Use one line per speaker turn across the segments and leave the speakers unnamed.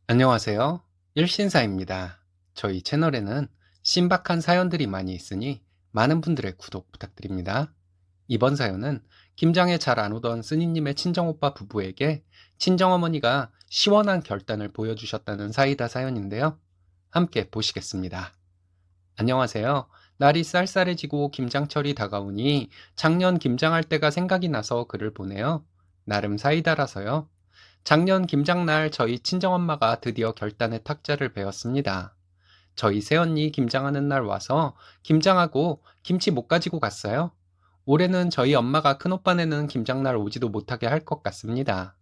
안녕하세요. 일신사입니다. 저희 채널에는 신박한 사연들이 많이 있으니 많은 분들의 구독 부탁드립니다. 이번 사연은 김장에 잘 안 오던 스님님의 친정오빠 부부에게 친정어머니가 시원한 결단을 보여주셨다는 사이다 사연인데요. 함께 보시겠습니다. 안녕하세요. 날이 쌀쌀해지고 김장철이 다가오니 작년 김장할 때가 생각이 나서 글을 보내요. 나름 사이다라서요. 작년 김장날 저희 친정엄마가 드디어 결단의 탁자를 베었습니다. 저희 새언니 김장하는 날 와서 김장하고 김치 못 가지고 갔어요. 올해는 저희 엄마가 큰오빠네는 김장날 오지도 못하게 할 것 같습니다.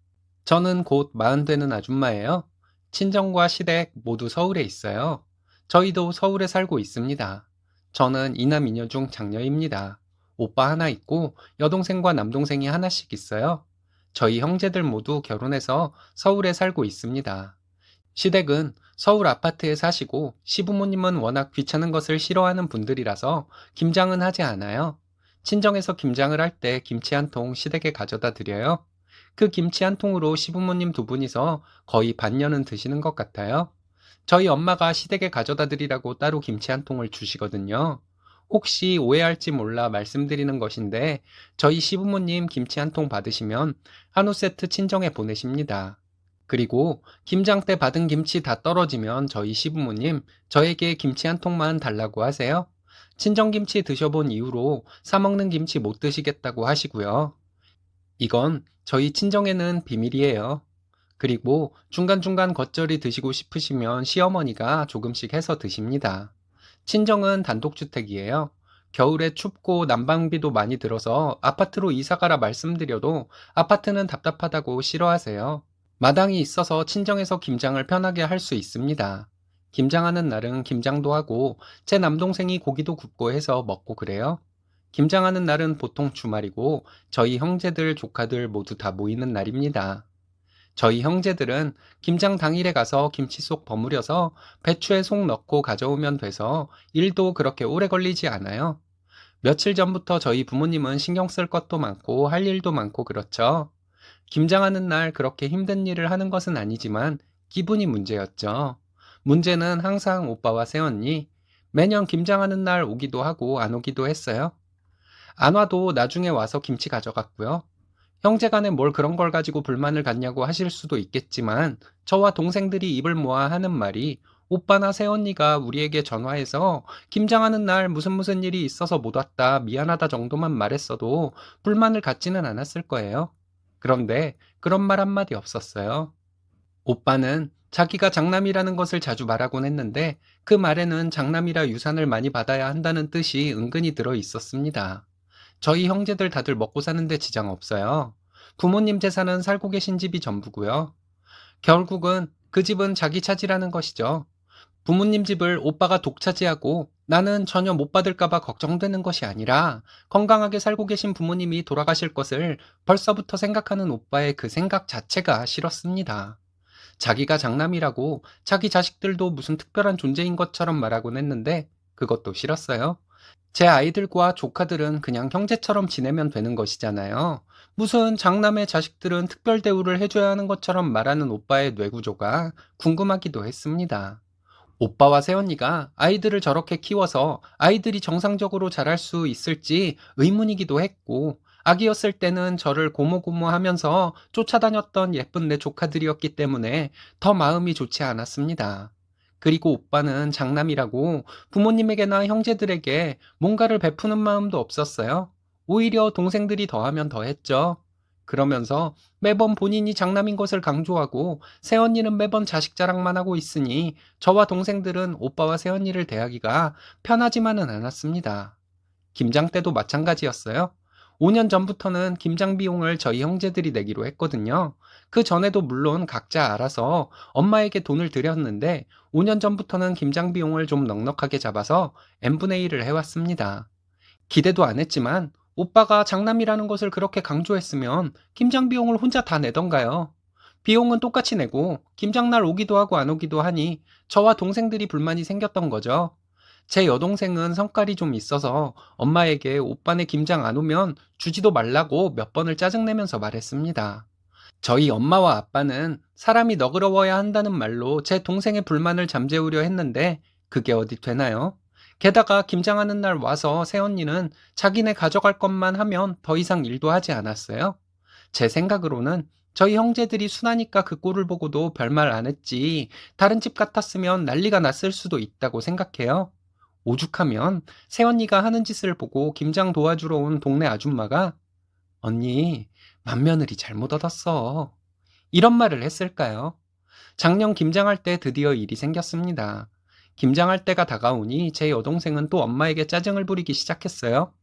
저는 곧 40 되는 아줌마예요. 친정과 시댁 모두 서울에 있어요. 저희도 서울에 살고 있습니다. 저는 이남 이녀 중 장녀입니다. 오빠 하나 있고 여동생과 남동생이 하나씩 있어요. 저희 형제들 모두 결혼해서 서울에 살고 있습니다. 시댁은 서울 아파트에 사시고 시부모님은 워낙 귀찮은 것을 싫어하는 분들이라서 김장은 하지 않아요. 친정에서 김장을 할 때 김치 한 통 시댁에 가져다 드려요. 그 김치 한 통으로 시부모님 두 분이서 거의 반년은 드시는 것 같아요. 저희 엄마가 시댁에 가져다 드리라고 따로 김치 한 통을 주시거든요. 혹시 오해할지 몰라 말씀드리는 것인데 저희 시부모님 김치 한 통 받으시면 한우 세트 친정에 보내십니다. 그리고 김장 때 받은 김치 다 떨어지면 저희 시부모님 저에게 김치 한 통만 달라고 하세요. 친정김치 드셔본 이후로 사먹는 김치 못 드시겠다고 하시고요. 이건 저희 친정에는 비밀이에요. 그리고 중간중간 겉절이 드시고 싶으시면 시어머니가 조금씩 해서 드십니다. 친정은 단독주택이에요. 겨울에 춥고 난방비도 많이 들어서 아파트로 이사가라 말씀드려도 아파트는 답답하다고 싫어하세요. 마당이 있어서 친정에서 김장을 편하게 할 수 있습니다. 김장하는 날은 김장도 하고 제 남동생이 고기도 굽고 해서 먹고 그래요. 김장하는 날은 보통 주말이고 저희 형제들, 조카들 모두 다 모이는 날입니다. 저희 형제들은 김장 당일에 가서 김치 속 버무려서 배추에 속 넣고 가져오면 돼서 일도 그렇게 오래 걸리지 않아요. 며칠 전부터 저희 부모님은 신경 쓸 것도 많고 할 일도 많고 그렇죠. 김장하는 날 그렇게 힘든 일을 하는 것은 아니지만 기분이 문제였죠. 문제는 항상 오빠와 새언니, 매년 김장하는 날 오기도 하고 안 오기도 했어요. 안 와도 나중에 와서 김치 가져갔고요. 형제간에 뭘 그런 걸 가지고 불만을 갖냐고 하실 수도 있겠지만 저와 동생들이 입을 모아 하는 말이 오빠나 새언니가 우리에게 전화해서 김장하는 날 무슨 무슨 일이 있어서 못 왔다 미안하다 정도만 말했어도 불만을 갖지는 않았을 거예요. 그런데 그런 말 한마디 없었어요. 오빠는 자기가 장남이라는 것을 자주 말하곤 했는데 그 말에는 장남이라 유산을 많이 받아야 한다는 뜻이 은근히 들어 있었습니다. 저희 형제들 다들 먹고 사는데 지장 없어요. 부모님 재산은 살고 계신 집이 전부고요. 결국은 그 집은 자기 차지라는 것이죠. 부모님 집을 오빠가 독차지하고 나는 전혀 못 받을까봐 걱정되는 것이 아니라 건강하게 살고 계신 부모님이 돌아가실 것을 벌써부터 생각하는 오빠의 그 생각 자체가 싫었습니다. 자기가 장남이라고 자기 자식들도 무슨 특별한 존재인 것처럼 말하곤 했는데 그것도 싫었어요. 제 아이들과 조카들은 그냥 형제처럼 지내면 되는 것이잖아요. 무슨 장남의 자식들은 특별 대우를 해줘야 하는 것처럼 말하는 오빠의 뇌구조가 궁금하기도 했습니다. 오빠와 새언니가 아이들을 저렇게 키워서 아이들이 정상적으로 자랄 수 있을지 의문이기도 했고, 아기였을 때는 저를 고모고모 하면서 쫓아다녔던 예쁜 내 조카들이었기 때문에 더 마음이 좋지 않았습니다. 그리고 오빠는 장남이라고 부모님에게나 형제들에게 뭔가를 베푸는 마음도 없었어요. 오히려 동생들이 더하면 더했죠. 그러면서 매번 본인이 장남인 것을 강조하고 새언니는 매번 자식 자랑만 하고 있으니 저와 동생들은 오빠와 새언니를 대하기가 편하지만은 않았습니다. 김장 때도 마찬가지였어요. 5년 전부터는 김장 비용을 저희 형제들이 내기로 했거든요. 그 전에도 물론 각자 알아서 엄마에게 돈을 드렸는데 5년 전부터는 김장 비용을 좀 넉넉하게 잡아서 n분의 1을 해왔습니다. 기대도 안 했지만 오빠가 장남이라는 것을 그렇게 강조했으면 김장 비용을 혼자 다 내던가요. 비용은 똑같이 내고 김장날 오기도 하고 안 오기도 하니 저와 동생들이 불만이 생겼던 거죠. 제 여동생은 성깔이 좀 있어서 엄마에게 오빠네 김장 안 오면 주지도 말라고 몇 번을 짜증내면서 말했습니다. 저희 엄마와 아빠는 사람이 너그러워야 한다는 말로 제 동생의 불만을 잠재우려 했는데 그게 어디 되나요? 게다가 김장하는 날 와서 새언니는 자기네 가져갈 것만 하면 더 이상 일도 하지 않았어요. 제 생각으로는 저희 형제들이 순하니까 그 꼴을 보고도 별말 안 했지, 다른 집 같았으면 난리가 났을 수도 있다고 생각해요. 오죽하면 새언니가 하는 짓을 보고 김장 도와주러 온 동네 아줌마가 언니, 맏며느리 잘못 얻었어. 이런 말을 했을까요? 작년 김장할 때 드디어 일이 생겼습니다. 김장할 때가 다가오니 제 여동생은 또 엄마에게 짜증을 부리기 시작했어요.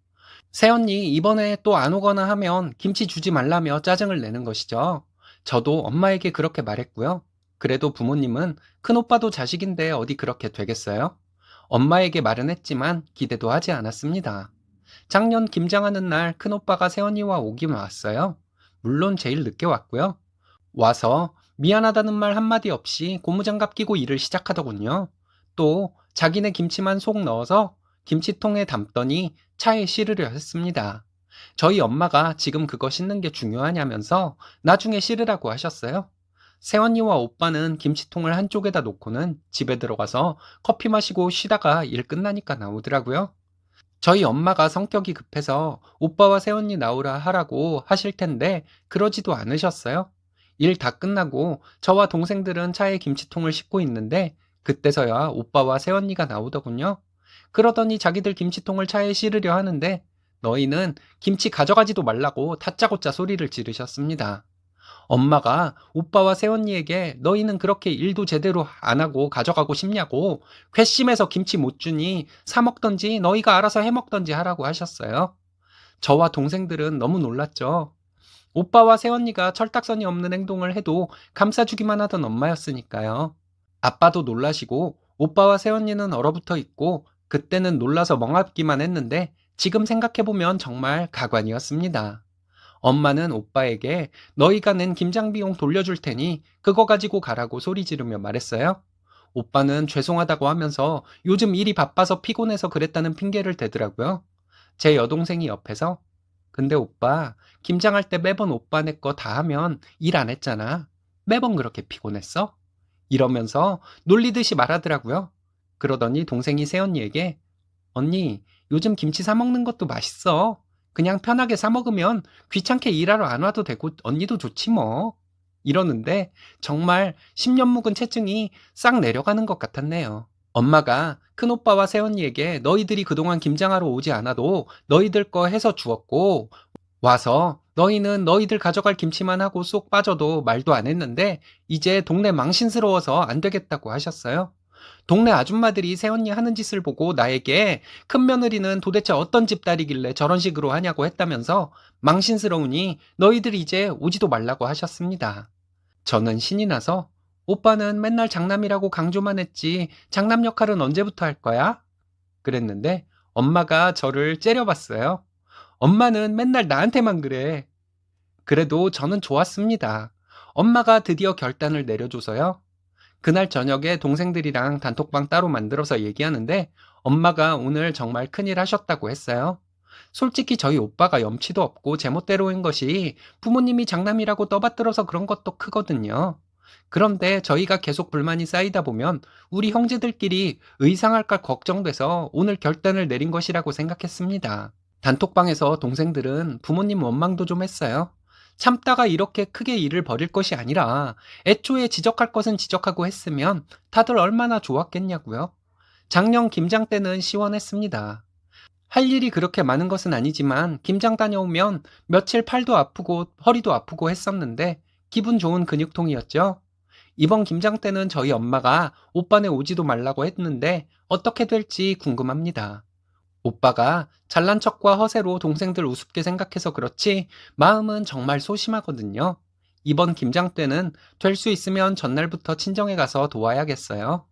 새언니, 이번에 또 안 오거나 하면 김치 주지 말라며 짜증을 내는 것이죠. 저도 엄마에게 그렇게 말했고요. 그래도 부모님은 큰오빠도 자식인데 어디 그렇게 되겠어요? 엄마에게 말은 했지만 기대도 하지 않았습니다. 작년 김장하는 날 큰오빠가 새언니와 오긴 왔어요. 물론 제일 늦게 왔고요. 와서 미안하다는 말 한마디 없이 고무장갑 끼고 일을 시작하더군요. 또 자기네 김치만 속 넣어서 김치통에 담더니 차에 실으려 했습니다. 저희 엄마가 지금 그거 씻는 게 중요하냐면서 나중에 실으라고 하셨어요. 새언니와 오빠는 김치통을 한쪽에다 놓고는 집에 들어가서 커피 마시고 쉬다가 일 끝나니까 나오더라고요. 저희 엄마가 성격이 급해서 오빠와 새언니 나오라 하라고 하실 텐데 그러지도 않으셨어요. 일 다 끝나고 저와 동생들은 차에 김치통을 싣고 있는데 그때서야 오빠와 새언니가 나오더군요. 그러더니 자기들 김치통을 차에 실으려 하는데 너희는 김치 가져가지도 말라고 다짜고짜 소리를 지르셨습니다. 엄마가 오빠와 새언니에게 너희는 그렇게 일도 제대로 안 하고 가져가고 싶냐고 괘씸해서 김치 못 주니 사 먹던지 너희가 알아서 해 먹던지 하라고 하셨어요. 저와 동생들은 너무 놀랐죠. 오빠와 새언니가 철딱서니 없는 행동을 해도 감싸주기만 하던 엄마였으니까요. 아빠도 놀라시고 오빠와 새언니는 얼어붙어 있고 그때는 놀라서 멍하기만 했는데 지금 생각해보면 정말 가관이었습니다. 엄마는 오빠에게 너희가 낸 김장 비용 돌려줄 테니 그거 가지고 가라고 소리 지르며 말했어요. 오빠는 죄송하다고 하면서 요즘 일이 바빠서 피곤해서 그랬다는 핑계를 대더라고요. 제 여동생이 옆에서 근데 오빠 김장할 때 매번 오빠네 거 다 하면 일 안 했잖아. 매번 그렇게 피곤했어? 이러면서 놀리듯이 말하더라고요. 그러더니 동생이 새언니에게 언니, 요즘 김치 사 먹는 것도 맛있어. 그냥 편하게 사 먹으면 귀찮게 일하러 안 와도 되고 언니도 좋지 뭐. 이러는데 정말 10년 묵은 체증이 싹 내려가는 것 같았네요. 엄마가 큰오빠와 새언니에게 너희들이 그동안 김장하러 오지 않아도 너희들 거 해서 주었고 와서 너희는 너희들 가져갈 김치만 하고 쏙 빠져도 말도 안 했는데 이제 동네 망신스러워서 안 되겠다고 하셨어요. 동네 아줌마들이 새언니 하는 짓을 보고 나에게 큰 며느리는 도대체 어떤 집딸이길래 저런 식으로 하냐고 했다면서 망신스러우니 너희들 이제 오지도 말라고 하셨습니다. 저는 신이 나서 오빠는 맨날 장남이라고 강조만 했지 장남 역할은 언제부터 할 거야? 그랬는데 엄마가 저를 째려봤어요. 엄마는 맨날 나한테만 그래. 그래도 저는 좋았습니다. 엄마가 드디어 결단을 내려줘서요. 그날 저녁에 동생들이랑 단톡방 따로 만들어서 얘기하는데 엄마가 오늘 정말 큰일 하셨다고 했어요. 솔직히 저희 오빠가 염치도 없고 제멋대로 한 것이 부모님이 장남이라고 떠받들어서 그런 것도 크거든요. 그런데 저희가 계속 불만이 쌓이다 보면 우리 형제들끼리 의상할까 걱정돼서 오늘 결단을 내린 것이라고 생각했습니다. 단톡방에서 동생들은 부모님 원망도 좀 했어요. 참다가 이렇게 크게 일을 벌일 것이 아니라 애초에 지적할 것은 지적하고 했으면 다들 얼마나 좋았겠냐고요. 작년 김장 때는 시원했습니다. 할 일이 그렇게 많은 것은 아니지만 김장 다녀오면 며칠 팔도 아프고 허리도 아프고 했었는데 기분 좋은 근육통이었죠. 이번 김장 때는 저희 엄마가 오빠네 오지도 말라고 했는데 어떻게 될지 궁금합니다. 오빠가 잘난 척과 허세로 동생들 우습게 생각해서 그렇지 마음은 정말 소심하거든요. 이번 김장 때는 될 수 있으면 전날부터 친정에 가서 도와야겠어요.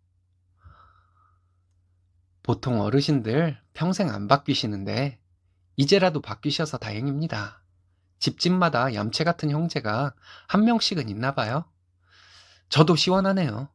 보통 어르신들 평생 안 바뀌시는데 이제라도 바뀌셔서 다행입니다. 집집마다 얌체 같은 형제가 한 명씩은 있나 봐요. 저도 시원하네요.